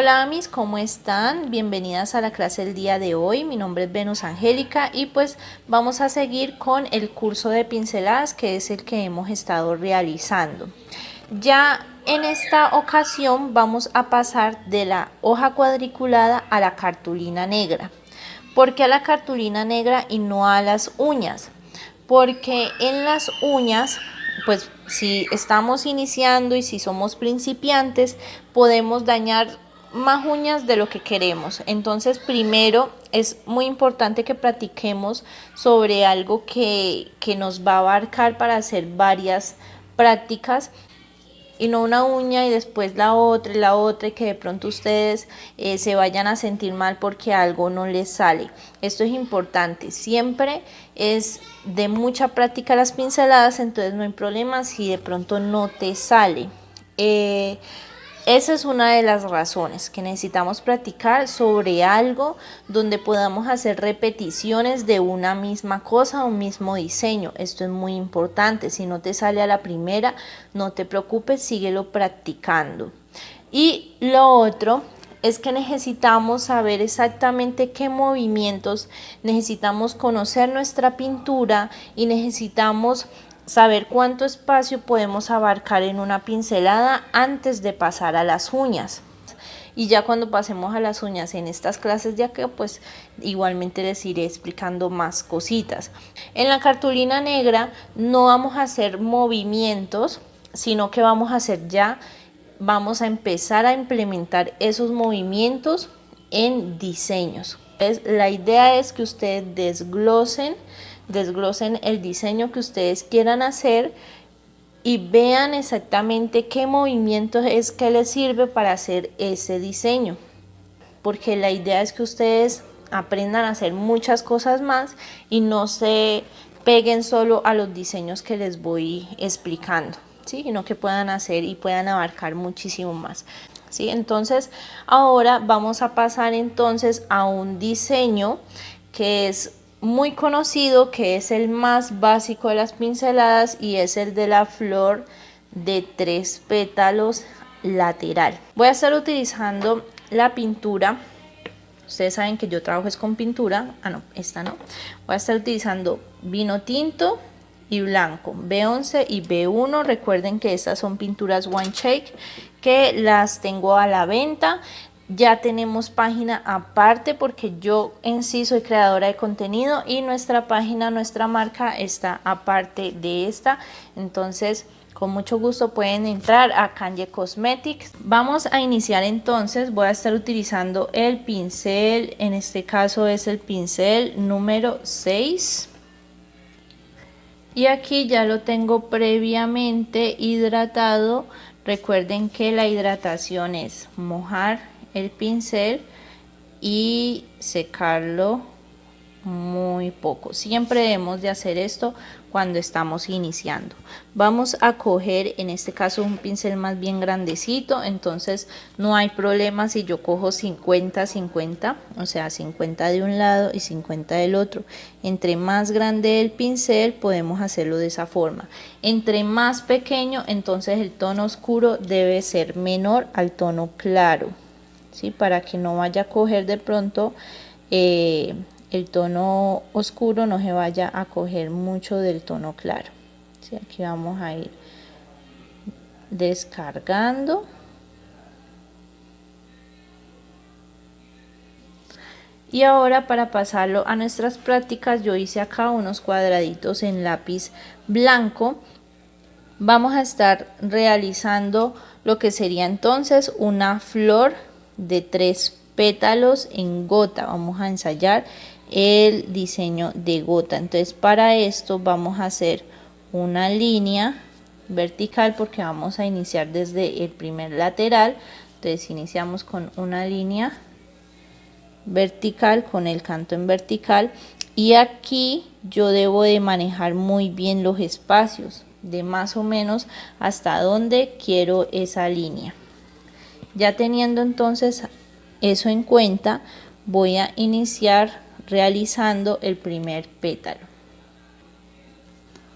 Hola Amis, ¿cómo están? Bienvenidas a la clase del día de hoy. Mi nombre es Venus Angélica y pues vamos a seguir con el curso de pinceladas, que es el que hemos estado realizando. Ya en esta ocasión vamos a pasar de la hoja cuadriculada a la cartulina negra. ¿Por qué a la cartulina negra y no a las uñas? Porque en las uñas, pues si estamos iniciando y si somos principiantes, podemos dañar más uñas de lo que queremos. Entonces primero es muy importante que practiquemos sobre algo que nos va a abarcar para hacer varias prácticas, y no una uña y después la otra y que de pronto ustedes se vayan a sentir mal porque algo no les sale. Esto es importante, siempre es de mucha práctica las pinceladas, entonces no hay problema si de pronto no te sale. Esa es una de las razones, que necesitamos practicar sobre algo donde podamos hacer repeticiones de una misma cosa o un mismo diseño. Esto es muy importante. Si no te sale a la primera, no te preocupes, síguelo practicando. Y lo otro es que necesitamos saber exactamente qué movimientos, necesitamos conocer nuestra pintura y necesitamos saber cuánto espacio podemos abarcar en una pincelada antes de pasar a las uñas. Y ya cuando pasemos a las uñas en estas clases de acá, pues igualmente les iré explicando más cositas. En la cartulina negra no vamos a hacer movimientos, sino que vamos a empezar a implementar esos movimientos en diseños. Entonces, la idea es que ustedes desglosen el diseño que ustedes quieran hacer y vean exactamente qué movimiento es que les sirve para hacer ese diseño, porque la idea es que ustedes aprendan a hacer muchas cosas más y no se peguen solo a los diseños que les voy explicando, ¿sí? Sino que puedan hacer y puedan abarcar muchísimo más, ¿sí? Entonces ahora vamos a pasar entonces a un diseño que es muy conocido, que es el más básico de las pinceladas, y es el de la flor de 3 pétalos lateral. Voy a estar utilizando la pintura. Ustedes saben que yo trabajo es con pintura. No, esta no. Voy a estar utilizando vino tinto y blanco, B11 y B1. Recuerden que estas son pinturas One Shake, que las tengo a la venta. Ya tenemos página aparte porque yo en sí soy creadora de contenido y nuestra página, nuestra marca está aparte de esta. Entonces con mucho gusto pueden entrar a Kanye Cosmetics. Vamos a iniciar entonces. Voy a estar utilizando el pincel, en este caso es el pincel número 6. Y aquí ya lo tengo previamente hidratado. Recuerden que la hidratación es mojar el pincel y secarlo muy poco. Siempre debemos de hacer esto cuando estamos iniciando. Vamos a coger en este caso un pincel más bien grandecito, entonces no hay problema si yo cojo 50-50, o sea 50 de un lado y 50 del otro. Entre más grande el pincel podemos hacerlo de esa forma. Entre más pequeño, entonces el tono oscuro debe ser menor al tono claro, ¿sí? Para que no vaya a coger de pronto el tono oscuro, no se vaya a coger mucho del tono claro, ¿sí? Aquí vamos a ir descargando. Y ahora, para pasarlo a nuestras prácticas, yo hice acá unos cuadraditos en lápiz blanco. Vamos a estar realizando lo que sería entonces una flor de 3 pétalos en gota. Vamos a ensayar el diseño de gota. Entonces para esto vamos a hacer una línea vertical porque vamos a iniciar desde el primer lateral. Entonces iniciamos con una línea vertical con el canto en vertical, y aquí yo debo de manejar muy bien los espacios de más o menos hasta donde quiero esa línea. Ya teniendo entonces eso en cuenta, voy a iniciar realizando el primer pétalo,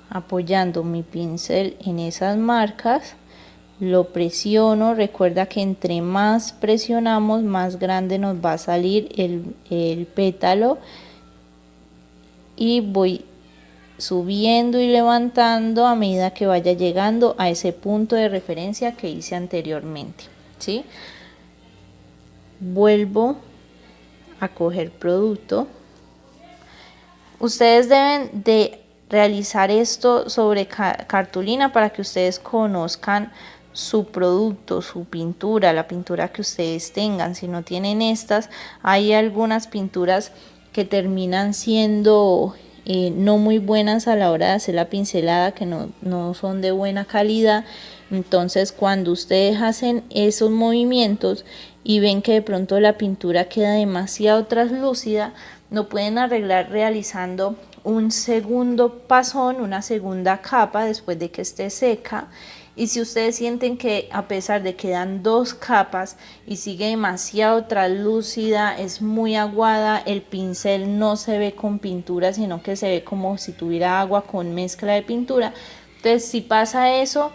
apoyando mi pincel en esas marcas lo presiono. Recuerda que entre más presionamos, más grande nos va a salir el pétalo, y voy subiendo y levantando a medida que vaya llegando a ese punto de referencia que hice anteriormente, ¿sí? Vuelvo a coger producto. Ustedes deben de realizar esto sobre cartulina para que ustedes conozcan su producto, su pintura, la pintura que ustedes tengan. Si no tienen estas, hay algunas pinturas que terminan siendo no muy buenas a la hora de hacer la pincelada, que no son de buena calidad. Entonces, cuando ustedes hacen esos movimientos y ven que de pronto la pintura queda demasiado translúcida, lo pueden arreglar realizando un segundo pasón, una segunda capa después de que esté seca. Y si ustedes sienten que a pesar de que dan dos capas y sigue demasiado translúcida, es muy aguada, el pincel no se ve con pintura, sino que se ve como si tuviera agua con mezcla de pintura. Entonces, si pasa eso,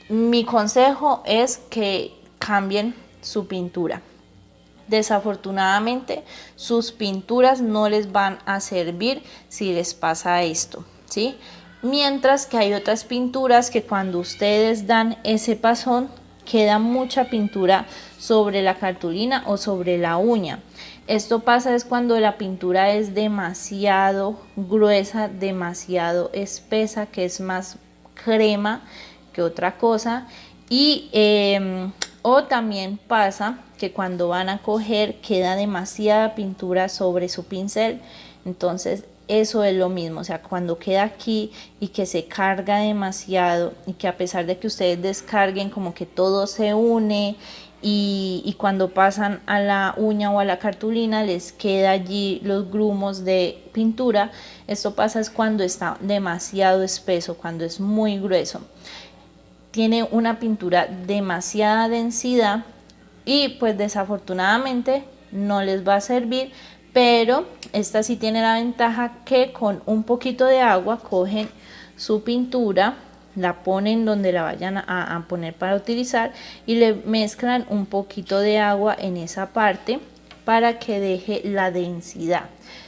mi consejo es que cambien su pintura. Desafortunadamente, sus pinturas no les van a servir si les pasa esto, ¿sí? Mientras que hay otras pinturas que cuando ustedes dan ese pasón, queda mucha pintura sobre la cartulina o sobre la uña. Esto pasa es cuando la pintura es demasiado gruesa, demasiado espesa, que es más crema que otra cosa. Y o también pasa que cuando van a coger queda demasiada pintura sobre su pincel. Entonces eso es lo mismo, o sea, cuando queda aquí y que se carga demasiado y que a pesar de que ustedes descarguen, como que todo se une, y cuando pasan a la uña o a la cartulina les queda allí los grumos de pintura. Esto pasa es cuando está demasiado espeso, cuando es muy grueso, tiene una pintura demasiada densidad y pues desafortunadamente no les va a servir. Pero esta sí tiene la ventaja que con un poquito de agua cogen su pintura, la ponen donde la vayan a poner para utilizar y le mezclan un poquito de agua en esa parte para que deje la densidad.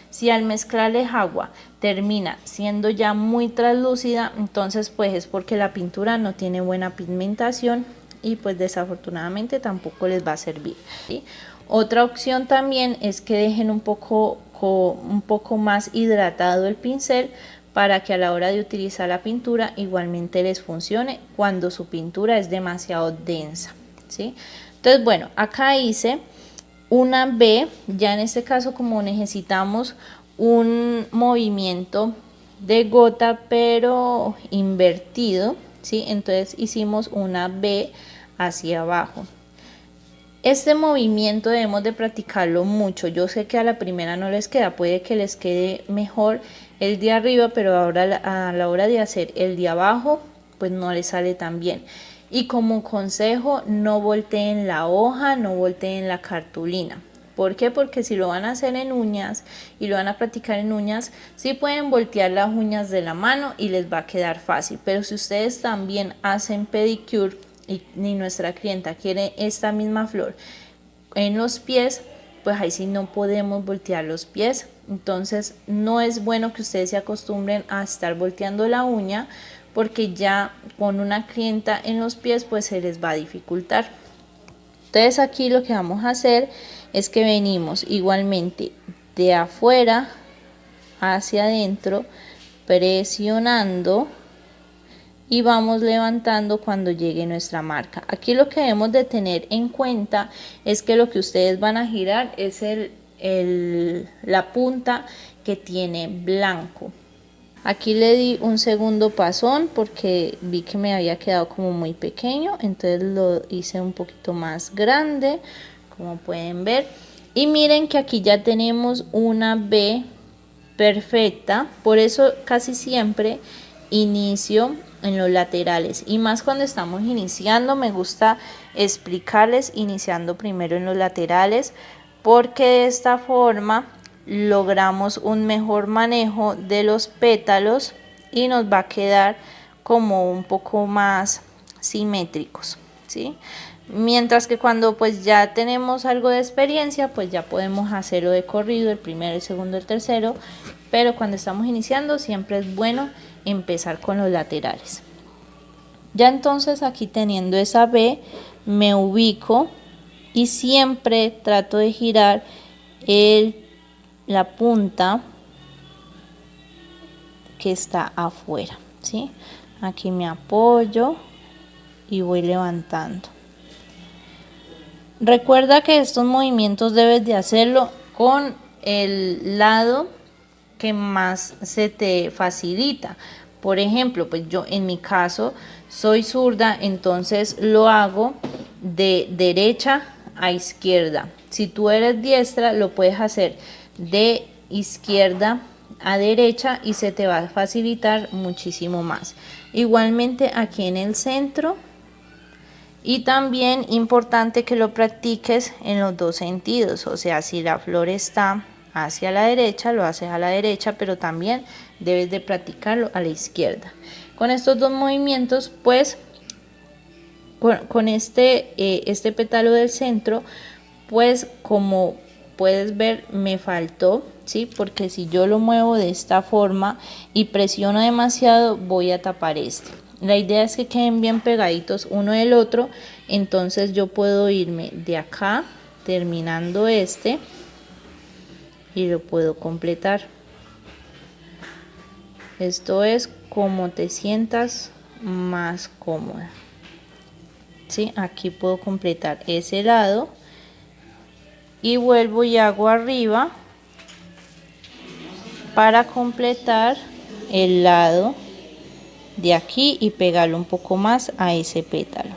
Si al mezclarles agua termina siendo ya muy translúcida, entonces pues es porque la pintura no tiene buena pigmentación y pues desafortunadamente tampoco les va a servir, ¿sí? Otra opción también es que dejen un poco más hidratado el pincel para que a la hora de utilizar la pintura igualmente les funcione cuando su pintura es demasiado densa, ¿sí? Entonces, bueno, acá hice una B. Ya en este caso, como necesitamos un movimiento de gota pero invertido, ¿sí? Entonces hicimos una B hacia abajo. Este movimiento debemos de practicarlo mucho. Yo sé que a la primera no les queda, puede que les quede mejor el de arriba, pero ahora a la hora de hacer el de abajo pues no les sale tan bien. Y como consejo, no volteen la hoja, no volteen la cartulina. ¿Por qué? Porque si lo van a hacer en uñas y lo van a practicar en uñas, sí pueden voltear las uñas de la mano y les va a quedar fácil. Pero si ustedes también hacen pedicure y nuestra clienta quiere esta misma flor en los pies, pues ahí sí no podemos voltear los pies. Entonces no es bueno que ustedes se acostumbren a estar volteando la uña, porque ya con una clienta en los pies pues se les va a dificultar. Entonces aquí lo que vamos a hacer es que venimos igualmente de afuera hacia adentro presionando y vamos levantando cuando llegue nuestra marca. Aquí lo que debemos de tener en cuenta es que lo que ustedes van a girar es la punta que tiene blanco. Aquí le di un segundo pasón porque vi que me había quedado como muy pequeño, entonces lo hice un poquito más grande, como pueden ver. Y miren que aquí ya tenemos una B perfecta. Por eso casi siempre inicio en los laterales, y más cuando estamos iniciando me gusta explicarles iniciando primero en los laterales, porque de esta forma logramos un mejor manejo de los pétalos y nos va a quedar como un poco más simétricos, ¿sí? Mientras que cuando pues ya tenemos algo de experiencia, pues ya podemos hacerlo de corrido, el primero, el segundo, el tercero, pero cuando estamos iniciando siempre es bueno empezar con los laterales. Ya entonces aquí teniendo esa B, me ubico y siempre trato de girar la punta que está afuera, ¿sí? Aquí me apoyo y voy levantando. Recuerda que estos movimientos debes de hacerlo con el lado que más se te facilita. Por ejemplo, pues yo en mi caso soy zurda, entonces lo hago de derecha a izquierda. Si tú eres diestra, lo puedes hacer de izquierda a derecha y se te va a facilitar muchísimo más. Igualmente aquí en el centro. Y también importante que lo practiques en los dos sentidos, o sea, si la flor está hacia la derecha, lo haces a la derecha, pero también debes de practicarlo a la izquierda. Con estos dos movimientos, pues, con este pétalo del centro, pues como puedes ver me faltó, ¿sí? Porque si yo lo muevo de esta forma y presiono demasiado, voy a tapar este. La idea es que queden bien pegaditos uno del otro, entonces yo puedo irme de acá, terminando este, y lo puedo completar. Esto es como te sientas más cómoda. ¿Sí? Aquí puedo completar ese lado y vuelvo y hago arriba para completar el lado de aquí y pegarlo un poco más a ese pétalo.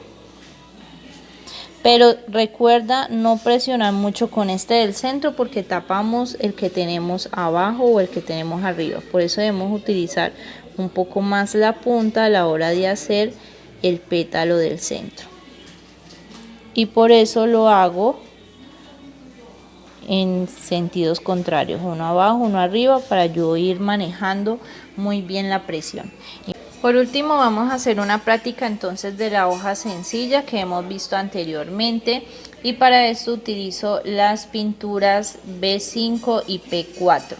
Pero recuerda no presionar mucho con este del centro porque tapamos el que tenemos abajo o el que tenemos arriba. Por eso debemos utilizar un poco más la punta a la hora de hacer el pétalo del centro. Y por eso lo hago en sentidos contrarios, uno abajo, uno arriba, para yo ir manejando muy bien la presión. Por último vamos a hacer una práctica entonces de la hoja sencilla que hemos visto anteriormente, y para esto utilizo las pinturas B5 y P4.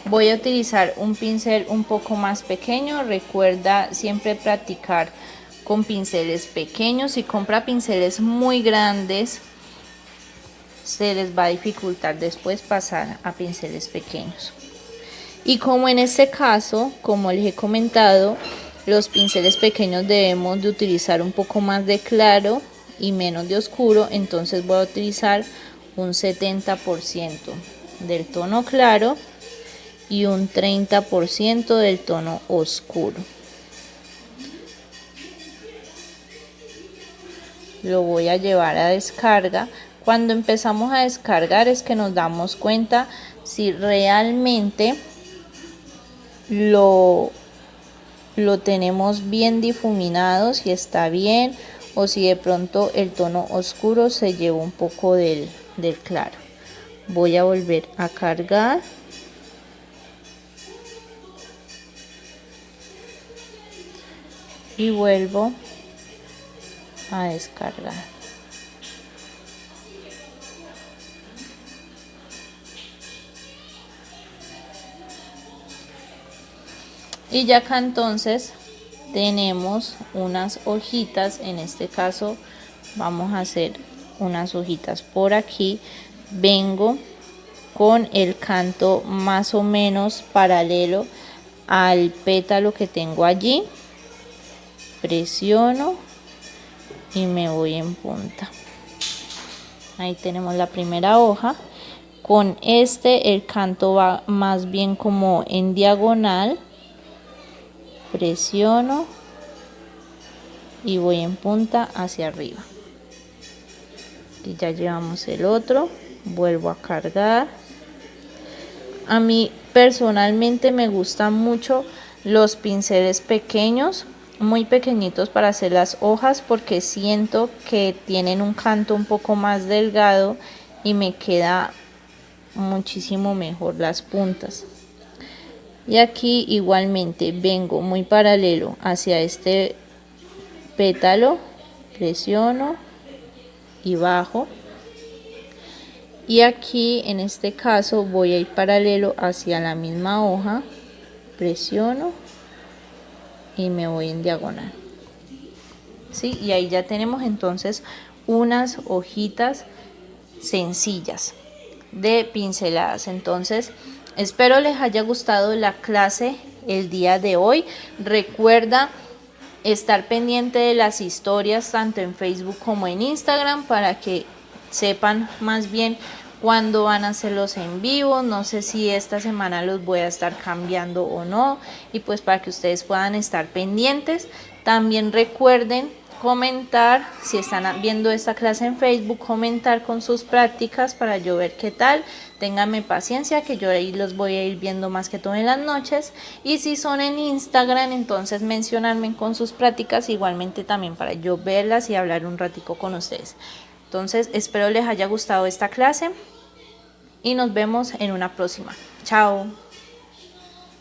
Voy a utilizar un pincel un poco más pequeño. Recuerda siempre practicar con pinceles pequeños. Si compra pinceles muy grandes, se les va a dificultar después pasar a pinceles pequeños. Y como en este caso, como les he comentado, los pinceles pequeños debemos de utilizar un poco más de claro y menos de oscuro, entonces voy a utilizar un 70% del tono claro y un 30% del tono oscuro. Lo voy a llevar a descarga. Cuando empezamos a descargar es que nos damos cuenta si realmente lo tenemos bien difuminado, si está bien, o si de pronto el tono oscuro se lleva un poco del claro. Voy a volver a cargar. Y vuelvo a descargar. Y ya acá entonces tenemos unas hojitas. En este caso vamos a hacer unas hojitas por aquí. Vengo con el canto más o menos paralelo al pétalo que tengo allí, presiono y me voy en punta. Ahí tenemos la primera hoja. Con el canto va más bien como en diagonal, presiono y voy en punta hacia arriba. Y ya llevamos el otro, vuelvo a cargar. A mí personalmente me gustan mucho los pinceles pequeños, muy pequeñitos, para hacer las hojas, porque siento que tienen un canto un poco más delgado y me queda muchísimo mejor las puntas. Y aquí igualmente vengo muy paralelo hacia este pétalo, presiono y bajo. Y aquí en este caso voy a ir paralelo hacia la misma hoja, presiono y me voy en diagonal. ¿Sí? Y ahí ya tenemos entonces unas hojitas sencillas de pinceladas. Entonces espero les haya gustado la clase el día de hoy. Recuerda estar pendiente de las historias tanto en Facebook como en Instagram para que sepan más bien cuándo van a hacer los en vivo. No sé si esta semana los voy a estar cambiando o no, y pues para que ustedes puedan estar pendientes. También recuerden comentar, si están viendo esta clase en Facebook, comentar con sus prácticas para yo ver qué tal. Ténganme paciencia que yo ahí los voy a ir viendo más que todo en las noches, y si son en Instagram entonces mencionarme con sus prácticas igualmente también para yo verlas y hablar un ratico con ustedes. Entonces espero les haya gustado esta clase y nos vemos en una próxima. Chao.